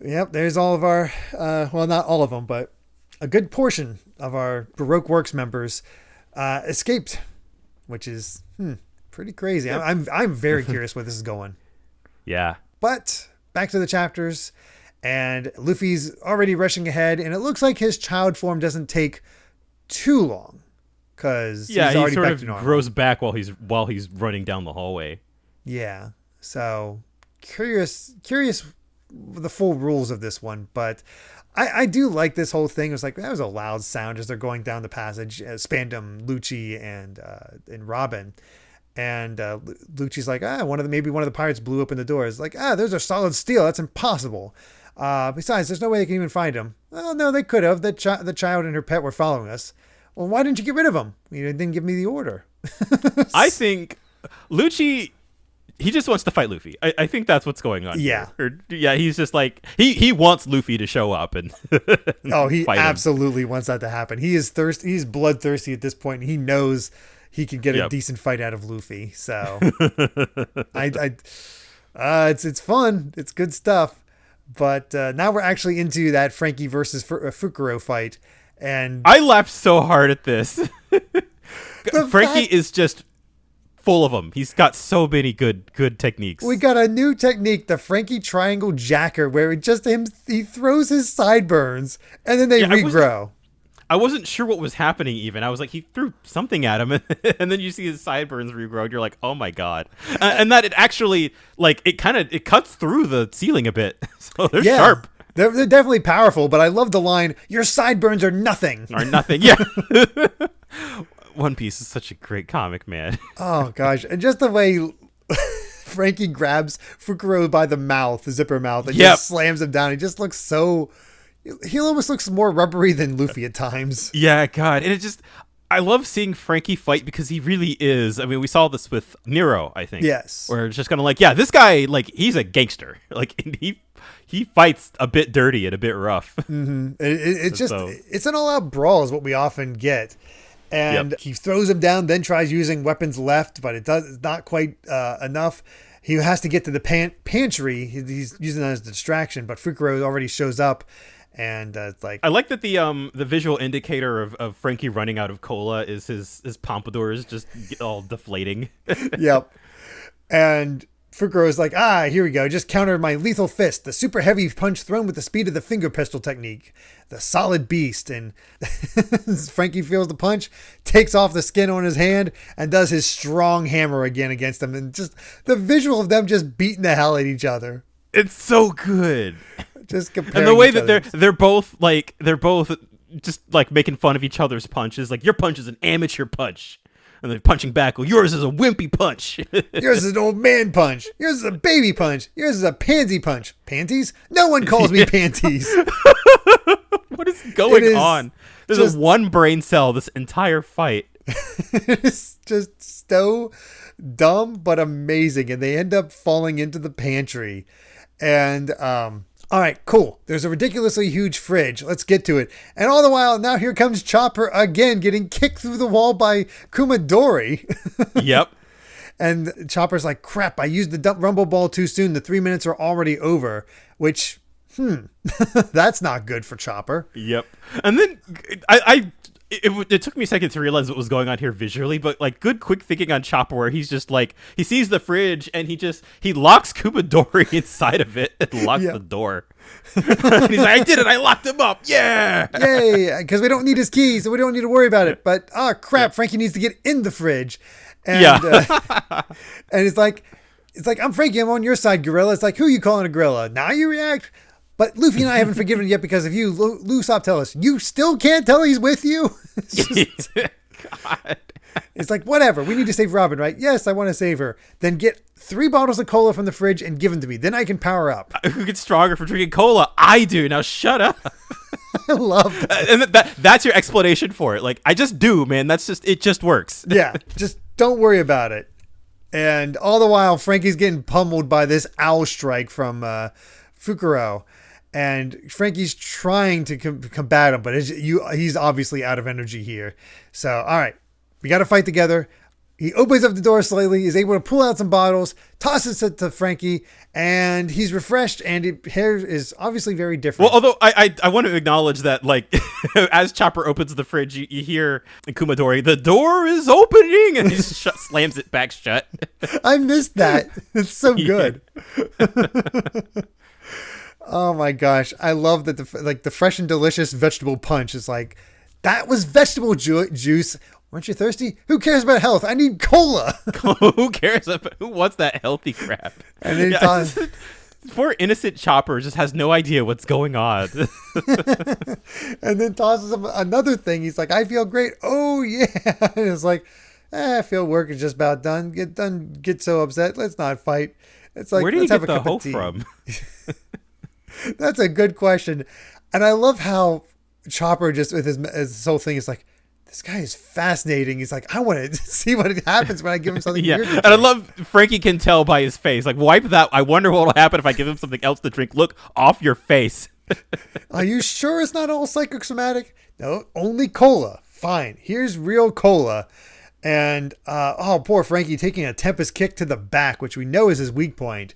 yep, there's all of our well, not all of them, but a good portion of our Baroque Works members escaped, which is pretty crazy. Yep. I'm very curious where this is going. Yeah. But back to the chapters, and Luffy's already rushing ahead, and it looks like his child form doesn't take too long because he's already sort of grows back while he's running down the hallway. Yeah. So curious the full rules of this one, but I do like this whole thing. It was like, that was a loud sound as they're going down the passage. Spandam, Lucci, and Robin. And Lucci's like, maybe one of the pirates blew open the doors. Like, those are solid steel. That's impossible. Besides, there's no way they can even find him. Well, no, they could have. The child and her pet were following us. Well, why didn't you get rid of them? You didn't give me the order. I think Lucci, he just wants to fight Luffy. I think that's what's going on. Yeah. He's just like, he wants Luffy to show up and he absolutely wants that to happen. He is thirsty. He's bloodthirsty at this point, and he knows he can get a decent fight out of Luffy. So it's fun. It's good stuff. But now we're actually into that Frankie versus Fukuro fight. And I laughed so hard at this. Frankie is just full of them. He's got so many good techniques. We got a new technique, the Frankie Triangle Jacker, where he throws his sideburns and then they regrow. I wasn't sure what was happening even. I was like, he threw something at him and then you see his sideburns regrow and you're like, oh my God. And that it actually, like, it cuts through the ceiling a bit. So they're sharp. They're definitely powerful, but I love the line, your sideburns are nothing. Yeah. One Piece is such a great comic, man. Oh, gosh. And just the way Frankie grabs Fukuro by the zipper mouth, and just slams him down. He just looks so... He almost looks more rubbery than Luffy at times. Yeah, God. And I love seeing Frankie fight because he really is. I mean, we saw this with Nero, I think. Yes. Where it's just kind of like, yeah, this guy, like, he's a gangster. Like, he fights a bit dirty and a bit rough. Mm-hmm. It's an all-out brawl is what we often get. And he throws him down, then tries using weapons left, but it's not quite enough. He has to get to the pantry. He's using that as a distraction, but Fukuro already shows up. And it's like, I like that the visual indicator of Frankie running out of cola is his pompadours just all deflating. Yep. And Fukuro is like, here we go. Just counter my lethal fist, the super heavy punch thrown with the speed of the finger pistol technique, the solid beast. And Frankie feels the punch, takes off the skin on his hand, and does his strong hammer again against him. And just the visual of them just beating the hell at each other. It's so good. Just comparing, and the way that they're both just like making fun of each other's punches. Like, your punch is an amateur punch, and they're punching back. Well, yours is a wimpy punch. Yours is an old man punch. Yours is a baby punch. Yours is a pansy punch. Panties? No one calls me panties. What is going on? There's one brain cell this entire fight. It's just so dumb but amazing, and they end up falling into the pantry. And all right, cool. There's a ridiculously huge fridge. Let's get to it. And all the while, now here comes Chopper again, getting kicked through the wall by Kumadori. Yep. And Chopper's like, crap, I used the rumble ball too soon. The 3 minutes are already over, which, that's not good for Chopper. Yep. And then it took me a second to realize what was going on here visually, but like good quick thinking on Chopper, where he's just like he sees the fridge and he locks Kumadori inside of it and locks the door. And he's like, I did it! I locked him up! Yeah! Yay! Because we don't need his key, so we don't need to worry about it. But crap! Frankie needs to get in the fridge, and and it's like I'm Frankie. I'm on your side, gorilla. It's like, who are you calling a gorilla? Now you react. But Luffy and I haven't forgiven yet because of you. Lou, tell us. You still can't tell he's with you? God. It's like, whatever. We need to save Robin, right? Yes, I want to save her. Then get 3 bottles of cola from the fridge and give them to me. Then I can power up. Who gets stronger from drinking cola? I do. Now shut up. I love that. And that's your explanation for it. Like, I just do, man. It just works. Yeah, just don't worry about it. And all the while, Frankie's getting pummeled by this owl strike from Fukuro. And Frankie's trying to combat him, but he's obviously out of energy here. So, all right, we got to fight together. He opens up the door slightly. He's able to pull out some bottles, tosses it to Frankie, and he's refreshed. And his hair is obviously very different. Well, although I want to acknowledge that, like, as Chopper opens the fridge, you hear in Kumadori, the door is opening, and he slams it back shut. I missed that. It's so good. Oh my gosh. I love that the fresh and delicious vegetable punch is like, that was vegetable juice. Weren't you thirsty? Who cares about health? I need cola. Who cares? Who wants that healthy crap? And then poor innocent Chopper just has no idea what's going on. And then tosses him another thing. He's like, I feel great. Oh yeah. And it's like, I feel work is just about done. Get so upset. Let's not fight. It's like, where did let's he have get a the cup of tea. from? That's a good question. And I love how Chopper just with his whole thing is like, this guy is fascinating. He's like, I want to see what happens when I give him something weird to drink. And I love Frankie can tell by his face. Like, wipe that. I wonder what will happen if I give him something else to drink. Look off your face. Are you sure it's not all psychosomatic? No, only cola. Fine. Here's real cola. And poor Frankie taking a Tempest kick to the back, which we know is his weak point.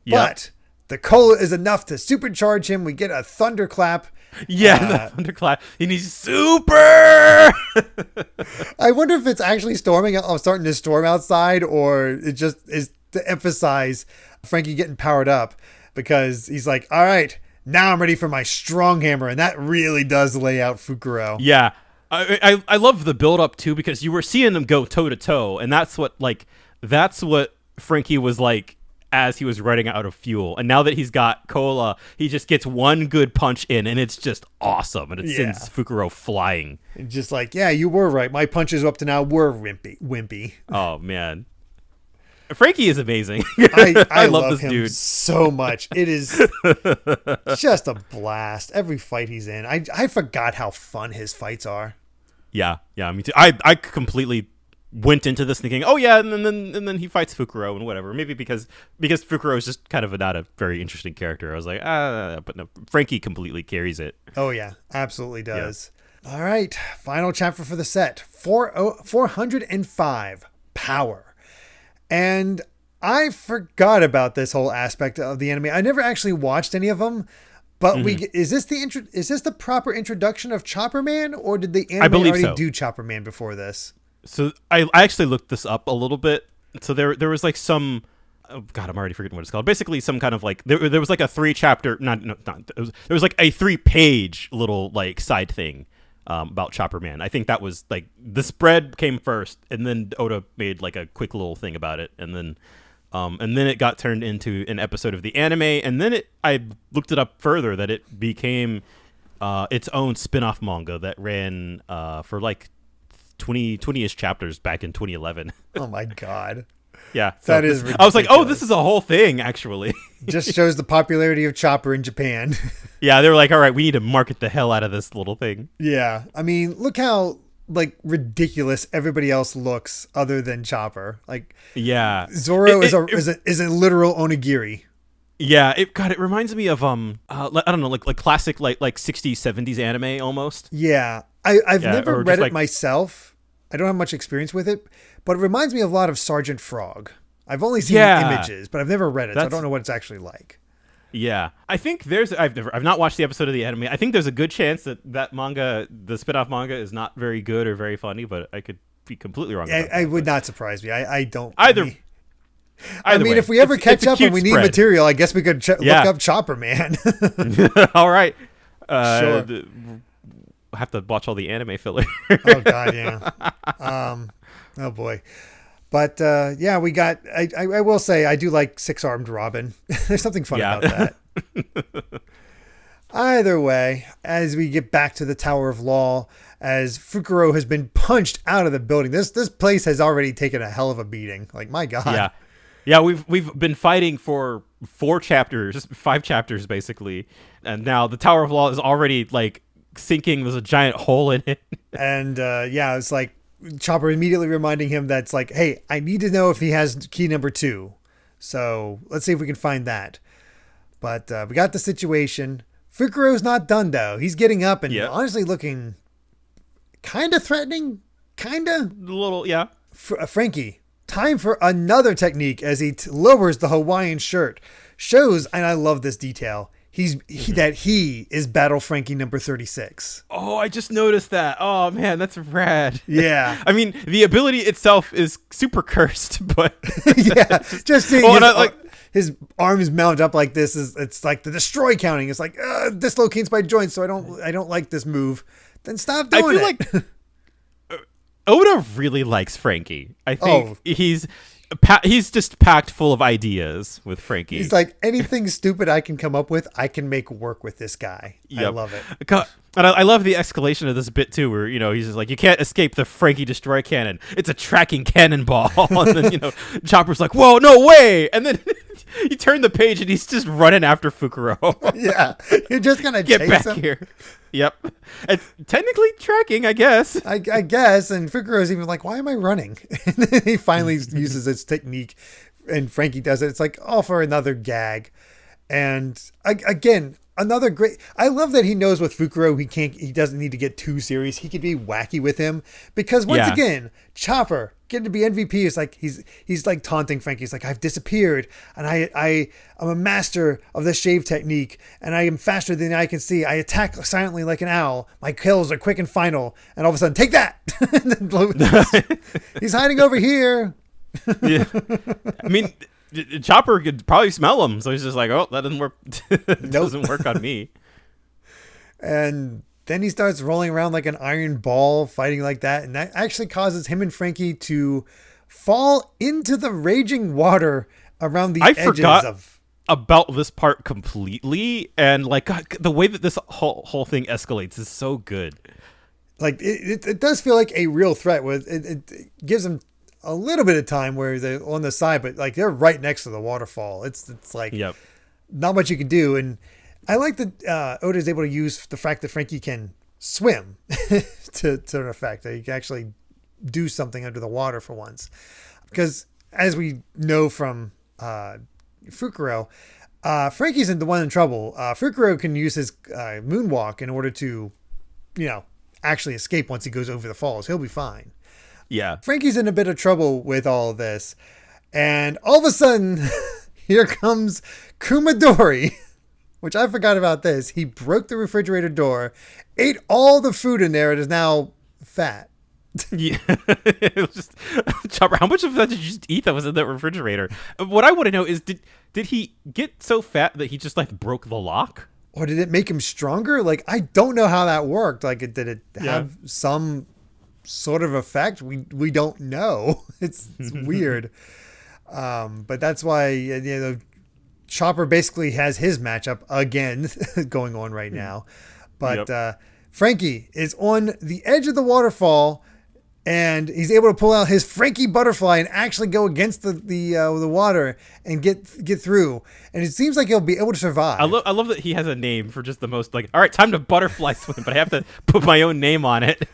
Yep. But the cola is enough to supercharge him. We get a thunderclap. Yeah, the thunderclap. And he's super. I wonder if it's actually starting to storm outside, or it just is to emphasize Frankie getting powered up, because he's like, all right, now I'm ready for my strong hammer. And that really does lay out Fukuro. Yeah. I love the build up too, because you were seeing them go toe to toe. And that's what Frankie was like as he was running out of fuel. And now that he's got cola, he just gets one good punch in, and it's just awesome. And it sends Fukuro flying. Just like, yeah, you were right. My punches up to now were wimpy. Oh, man. Frankie is amazing. I love this dude so much. It is just a blast. Every fight he's in. I forgot how fun his fights are. Yeah, me too. I completely went into this thinking, oh yeah, and then he fights Fukuro and whatever. Maybe because Fukuro is just kind of not a very interesting character. I was like, but no, Frankie completely carries it. Oh yeah, absolutely does. Yeah. All right, final chapter for the set. 405 Power. And I forgot about this whole aspect of the anime. I never actually watched any of them. But is this the proper introduction of Chopper Man, or did the anime already do Chopper Man before this? So I actually looked this up a little bit. So there was like some, oh God, I'm already forgetting what it's called. Basically, some kind of like there was like a 3-chapter, there was like a 3-page little like side thing about Chopper Man. I think that was like the spread came first, and then Oda made like a quick little thing about it, and then it got turned into an episode of the anime, and then I looked it up further that it became its own spin-off manga that ran for like 20-ish chapters back in 2011. Oh my God. Yeah. So that is ridiculous. I was like, oh, this is a whole thing, actually. Just shows the popularity of Chopper in Japan. Yeah, they were like, all right, we need to market the hell out of this little thing. Yeah. I mean, look how like ridiculous everybody else looks other than Chopper. Like, yeah, Zoro is a literal onigiri. Yeah, it reminds me of I don't know, like classic like 60s 70s anime almost. Yeah. I've never read it myself. I don't have much experience with it, but it reminds me a lot of Sergeant Frog. I've only seen images, but I've never read it, so I don't know what it's actually like. Yeah, I think I've not watched the episode of the anime. I think there's a good chance that manga, the spin-off manga, is not very good or very funny, but I could be completely wrong. I would not surprise me. I don't either. I mean, if we ever catch up and we need material, I guess we could look up Chopper Man. All right. Sure. We'll have to watch all the anime filler. Oh God, yeah. Oh boy. But yeah, we got. I will say I do like Six-Armed Robin. There's something fun about that. Either way, as we get back to the Tower of Law, as Fukuro has been punched out of the building, this place has already taken a hell of a beating. Like, my God. Yeah. We've been fighting for 5 chapters basically, and now the Tower of Law is already like sinking. There's a giant hole in it, and it's like Chopper immediately reminding him that's like, hey, I need to know if he has key number 2. So let's see if we can find that. But we got the situation. Fukuro's not done, though. He's getting up and honestly looking kind of threatening. Kind of. A little, yeah. Frankie, time for another technique as he lowers the Hawaiian shirt. Shows, and I love this detail, that he is Battle Frankie number 36. Oh, I just noticed that. Oh, man, that's rad. Yeah. I mean, the ability itself is super cursed, but... yeah, just seeing his arms mount up like this it's like the destroy counting. It's like, dislocates my joints, so I don't like this move. Then stop doing it. I feel like Oda really likes Frankie. I think he's just packed full of ideas with Frankie. He's like, anything stupid I can come up with, I can make work with this guy. Yep. I love it. And I love the escalation of this bit too, where, he's just like, you can't escape the Frankie Destroy Cannon. It's a tracking cannonball. And then, Chopper's like, whoa, no way. And then you turn the page and he's just running after Fukuro. Yeah. You're just going to get back here. Yep. It's technically tracking, I guess. I guess. And Fukuro's even like, why am I running? And then he finally uses this technique and Frankie does it. It's like, for another gag. And again, another great. I love that he knows with Fukuro he doesn't need to get too serious. He can be wacky with him because once again, Chopper getting to be MVP is like he's like taunting Frankie. He's like, I've disappeared and I'm a master of the shave technique and I am faster than I can see. I attack silently like an owl. My kills are quick and final. And all of a sudden, take that! He's hiding over here. Yeah, I mean. Chopper could probably smell him, so he's just like, "Oh, that doesn't work. Doesn't work on me." And then he starts rolling around like an iron ball, fighting like that, and that actually causes him and Frankie to fall into the raging water around the edges forgot about this part completely, and like God, the way that this whole thing escalates is so good. Like it does feel like a real threat. With it gives him a little bit of time where they're on the side, but like they're right next to the waterfall. It's like not much you can do. And I like that Oda is able to use the fact that Frankie can swim to an effect. That he can actually do something under the water for once. Because as we know from Fukuro, Frankie's the one in trouble. Fukuro can use his moonwalk in order to, actually escape once he goes over the falls. He'll be fine. Yeah. Frankie's in a bit of trouble with all of this. And all of a sudden, here comes Kumadori, which I forgot about this. He broke the refrigerator door, ate all the food in there, and is now fat. Yeah. It was just, Chopper, how much of that did you just eat that was in that refrigerator? What I want to know is, did he get so fat that he just like broke the lock? Or did it make him stronger? Like, I don't know how that worked. Like, did it have some sort of effect? We don't know. It's weird. But that's why Chopper basically has his matchup again going on right now. But Frankie is on the edge of the waterfall and he's able to pull out his Frankie butterfly and actually go against the water and get through. And it seems like he'll be able to survive. I love that he has a name for just the most like, all right, time to butterfly swim, but I have to put my own name on it.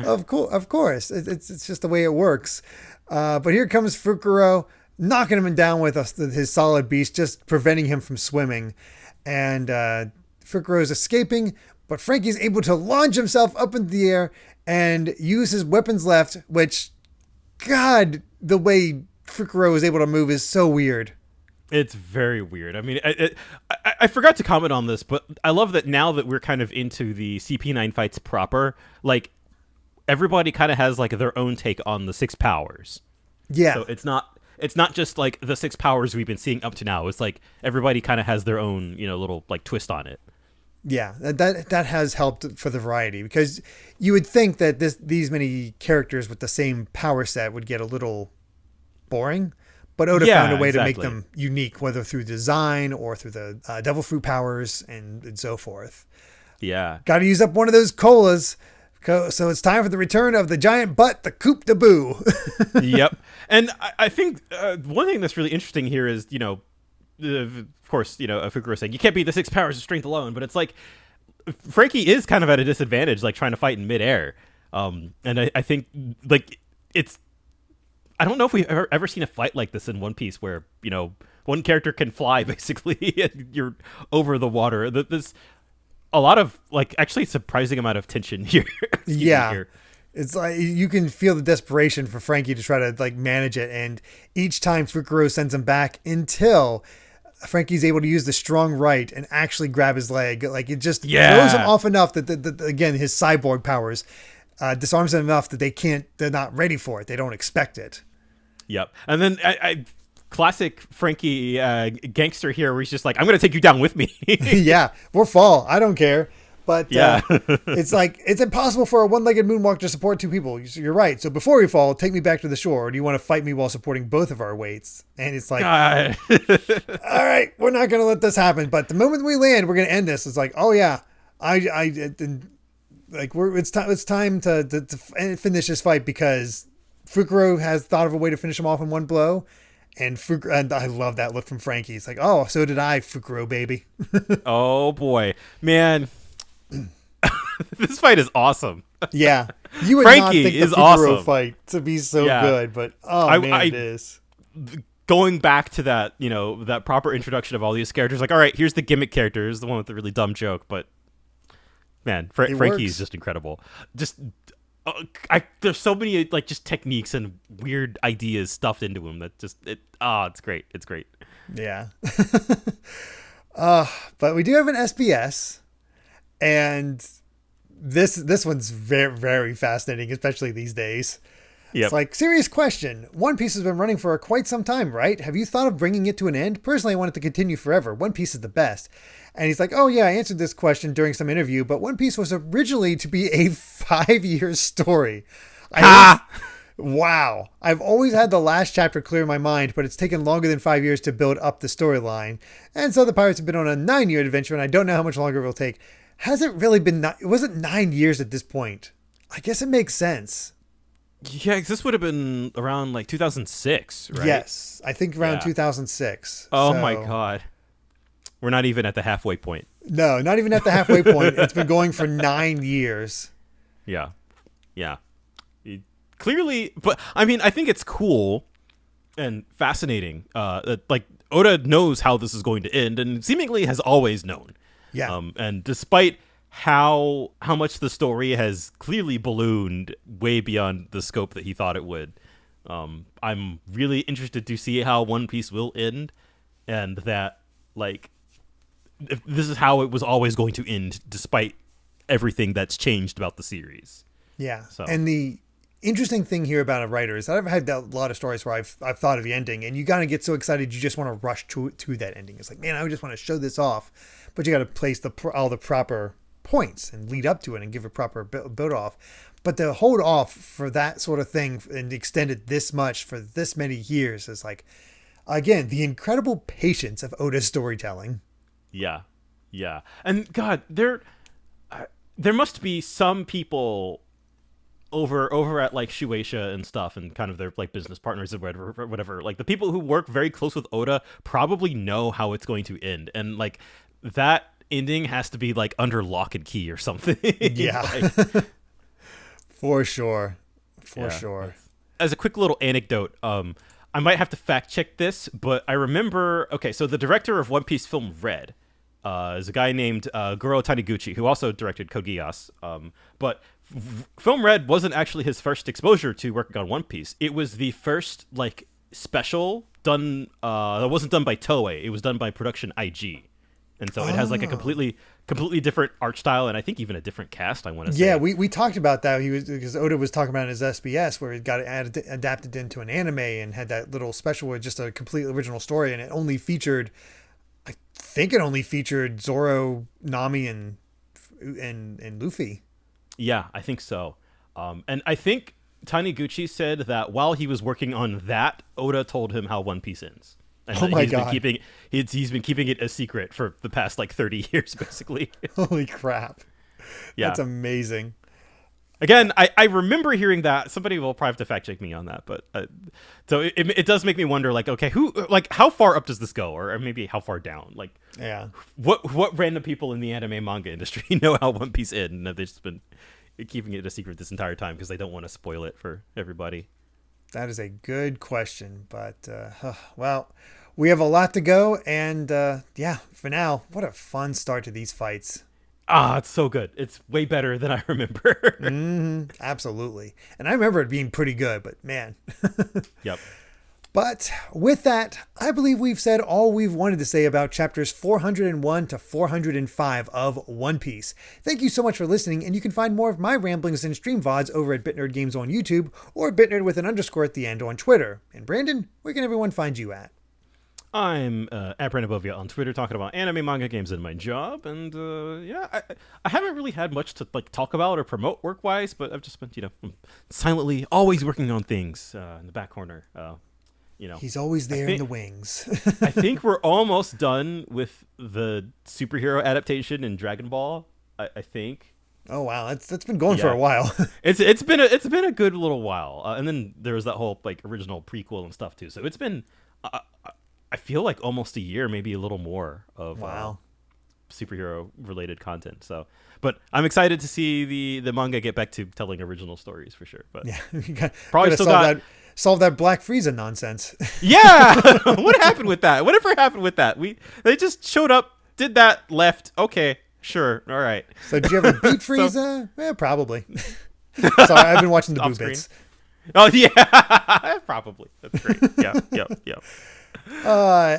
Of course. It's just the way it works. But here comes Fukuro, knocking him down with his solid beast, just preventing him from swimming. And Fukuro is escaping, but Frankie's able to launch himself up into the air and use his weapons left, which, God, the way Fukuro is able to move is so weird. It's very weird. I mean, I forgot to comment on this, but I love that now that we're kind of into the CP9 fights proper, like, everybody kind of has, like, their own take on the 6 powers. Yeah. So it's not just, like, the 6 powers we've been seeing up to now. It's, like, everybody kind of has their own, little, like, twist on it. Yeah, that has helped for the variety, because you would think that these many characters with the same power set would get a little boring. But Oda found a way to make them unique, whether through design or through the devil fruit powers and so forth. Yeah. Got to use up one of those colas. So it's time for the return of the giant butt, the Coupe de Boo. Yep. And I think one thing that's really interesting here is, of course, Fukuro saying, you can't beat the 6 powers of strength alone. But it's like, Frankie is kind of at a disadvantage, like trying to fight in midair. And I think, like, it's... I don't know if we've ever seen a fight like this in One Piece where, one character can fly, basically, and you're over the water. There's a lot of, like, actually surprising amount of tension here. Yeah. Here. It's like you can feel the desperation for Frankie to try to, like, manage it. And each time Fukuro sends him back until Frankie's able to use the strong right and actually grab his leg. Like, it just throws him off enough that, again, his cyborg powers disarms them enough that they're not ready for it. They don't expect it. Yep. And then I classic Frankie gangster here where he's just like, I'm going to take you down with me. Yeah, we'll fall. I don't care. But yeah. It's like, it's impossible for a one-legged moonwalk to support 2 people. You're right. So before we fall, take me back to the shore. Or do you want to fight me while supporting both of our weights? And it's like, all right, we're not going to let this happen. But the moment we land, we're going to end this. It's like, oh yeah, it's time to finish this fight, because Fukuro has thought of a way to finish him off in one blow. And I love that look from Frankie. He's like, oh, so did I, Fukuro, baby. Oh boy, man. This fight is awesome. Yeah. You would Frankie not think is the Fukuro awesome. fight to be so good, but it is. Going back to that, that proper introduction of all these characters, like, all right, here's the gimmick characters, the one with the really dumb joke, but man, Frankie is just incredible. Just there's so many, like, just techniques and weird ideas stuffed into him that just it's great. It's great. Yeah. But we do have an SBS, and this one's very, very fascinating, especially these days. Yep. It's like, serious question. One Piece has been running for quite some time, right? Have you thought of bringing it to an end? Personally, I want it to continue forever. One Piece is the best. And he's like, oh yeah, I answered this question during some interview, but One Piece was originally to be a 5-year story. Wow. I've always had the last chapter clear in my mind, but it's taken longer than 5 years to build up the storyline. And so the pirates have been on a 9-year adventure, and I don't know how much longer it will take. Hasn't really been, it wasn't 9 years at this point. I guess it makes sense. Yeah, because this would have been around, like, 2006, right? Yes, I think around 2006. Oh my God. We're not even at the halfway point. No, not even at the halfway point. It's been going for 9 years. Yeah. Yeah. Clearly, but I mean, I think it's cool and fascinating. Like, Oda knows how this is going to end, and seemingly has always known. Yeah. And despite how much the story has clearly ballooned way beyond the scope that he thought it would, I'm really interested to see how One Piece will end, and that, like, if this is how it was always going to end, despite everything that's changed about the series. Yeah. So. And the interesting thing here about a writer is that I've had a lot of stories where I've thought of the ending, and you gotta get so excited you just want to rush to that ending. It's like, man, I just want to show this off, but you got to place all the proper points and lead up to it and give a proper build off. But to hold off for that sort of thing and extend it this much for this many years is, like, again, the incredible patience of Oda's storytelling. Yeah. And God, there must be some people over at, like, Shueisha and stuff, and kind of their, like, business partners and whatever. Like, the people who work very close with Oda probably know how it's going to end, and, like, that ending has to be, like, under lock and key or something. Yeah. Like, for sure. As a quick little anecdote, I might have to fact check this, but I remember, okay, so the director of One Piece Film Red is a guy named Goro Taniguchi, who also directed Code Geass. But Film Red wasn't actually his first exposure to working on One Piece. It was the first, like, special done. It wasn't done by Toei. It was done by Production IG, and so it has like a completely different art style, and I think even a different cast. I want to say. Yeah, we talked about that. Because Oda was talking about his SBS where it got adapted into an anime and had that little special with just a completely original story, and it only featured, I think it only featured Zoro, Nami, and Luffy. Yeah, I think so. And I think Taniguchi said that while he was working on that, Oda told him how One Piece ends. And oh my God. He's been keeping it a secret for the past like 30 years, basically. Holy crap. Yeah. That's amazing. Again, I remember hearing that. Somebody will probably have to fact check me on that, but so it does make me wonder, like, okay, how far up does this go, or maybe how far down? Like, yeah, what random people in the anime manga industry know how One Piece ends, and have they just been keeping it a secret this entire time because they don't want to spoil it for everybody? That is a good question, but well, we have a lot to go, and yeah, for now, what a fun start to these fights. It's so good. It's way better than I remember. Absolutely. And I remember it being pretty good, but man. Yep. But with that, I believe we've said all we've wanted to say about chapters 401 to 405 of One Piece. Thank you so much for listening, and you can find more of my ramblings and stream VODs over at BitNerd Games on YouTube, or BitNerd with an underscore at the end on Twitter. And Brandon, where can everyone find you at? I'm at Brandon Bovia on Twitter, talking about anime, manga, games, and my job. And yeah, I haven't really had much to like talk about or promote work-wise, but I've just been, silently always working on things in the back corner. He's always there in the wings. I think we're almost done with the superhero adaptation in Dragon Ball. I think. Oh wow, that's been going for a while. it's been a good little while, and then there was that whole like original prequel and stuff too. So it's been. I feel like almost a year, maybe a little more of superhero related content. So, but I'm excited to see the manga get back to telling original stories for sure. But yeah, probably still solve that Black Frieza nonsense. Yeah, what happened with that? Whatever happened with that? They just showed up, did that, left. Okay, sure, all right. So did you ever beat Frieza? Yeah, probably. Sorry, I've been watching the boo bits. Oh yeah, probably. That's great. Yeah.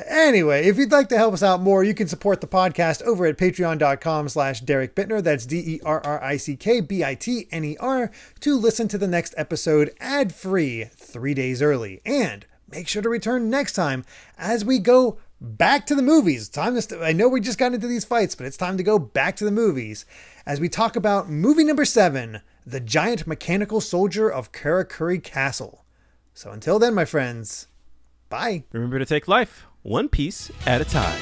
Anyway, if you'd like to help us out more, you can support the podcast over at patreon.com/Derek Bittner. That's DERRICKBITNER to listen to the next episode ad-free 3 days early. And make sure to return next time as we go back to the movies. I know we just got into these fights, but it's time to go back to the movies as we talk about movie number 7, The Giant Mechanical Soldier of Karakuri Castle. So until then, my friends, bye. Remember to take life one piece at a time.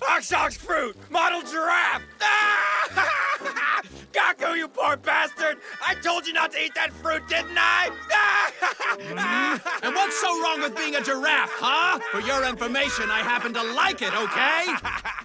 Oxox fruit! Model giraffe! Ah! Gaku, you poor bastard! I told you not to eat that fruit, didn't I? And what's so wrong with being a giraffe, huh? For your information, I happen to like it, okay?